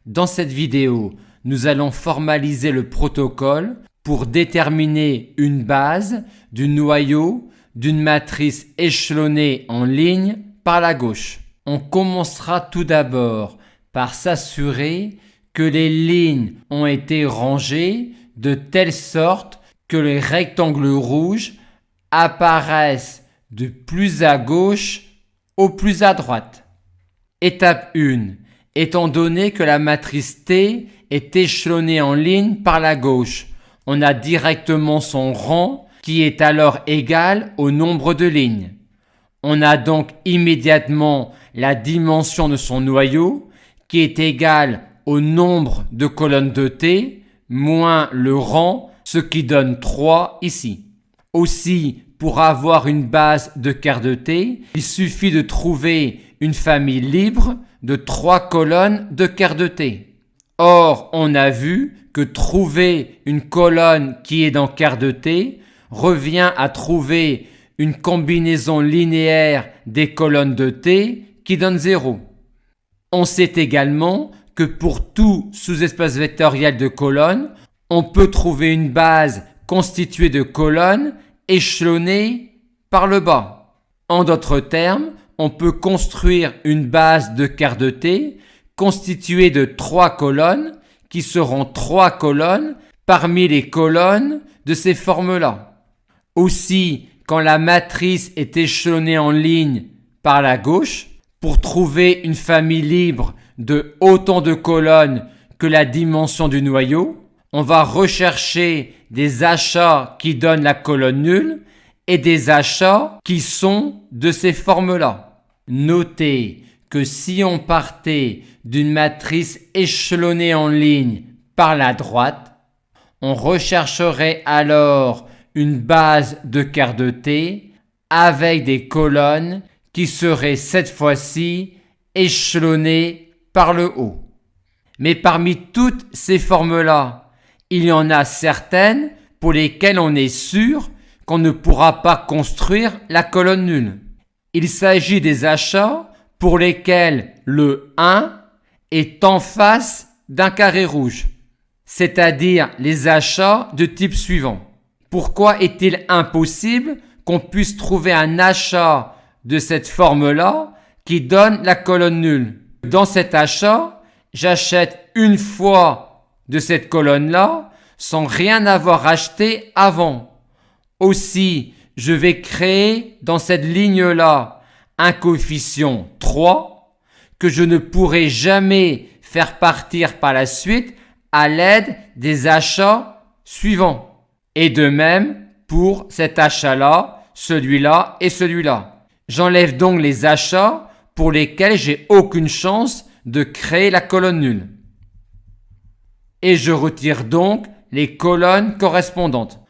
Dans cette vidéo, nous allons formaliser le protocole pour déterminer une base du noyau d'une matrice échelonnée en ligne par la gauche. On commencera tout d'abord par s'assurer que les lignes ont été rangées de telle sorte que les rectangles rouges apparaissent du plus à gauche au plus à droite. Étape 1. Étant donné que la matrice T est échelonnée en ligne par la gauche, on a directement son rang qui est alors égal au nombre de lignes. On a donc immédiatement la dimension de son noyau qui est égale au nombre de colonnes de T moins le rang, ce qui donne 3 ici. Aussi, pour avoir une base de quart de T, il suffit de trouver une famille libre de 3 colonnes de quart de T. Or, on a vu que trouver une colonne qui est dans quart de T revient à trouver une combinaison linéaire des colonnes de T qui donne 0. On sait également que pour tout sous-espace vectoriel de colonnes, on peut trouver une base constituée de colonnes échelonnées par le bas. En d'autres termes, on peut construire une base de quart de T constituée de 3 colonnes qui seront 3 colonnes parmi les colonnes de ces formes-là. Aussi, quand la matrice est échelonnée en ligne par la gauche, pour trouver une famille libre de autant de colonnes que la dimension du noyau, on va rechercher des achats qui donnent la colonne nulle et des achats qui sont de ces formes-là. Notez que si on partait d'une matrice échelonnée en ligne par la droite, on rechercherait alors une base de quart de T avec des colonnes qui seraient cette fois-ci échelonnées par le haut. Mais parmi toutes ces formes-là, il y en a certaines pour lesquelles on est sûr qu'on ne pourra pas construire la colonne nulle. Il s'agit des achats pour lesquels le 1 est en face d'un carré rouge, c'est-à-dire les achats de type suivant. Pourquoi est-il impossible qu'on puisse trouver un achat de cette forme-là qui donne la colonne nulle? Dans cet achat, j'achète une fois de cette colonne-là sans rien avoir acheté avant. Aussi, je vais créer dans cette ligne-là un coefficient 3 que je ne pourrai jamais faire partir par la suite à l'aide des achats suivants. Et de même pour cet achat-là, celui-là et celui-là. J'enlève donc les achats pour lesquels j'ai aucune chance de créer la colonne nulle. Et je retire donc les colonnes correspondantes.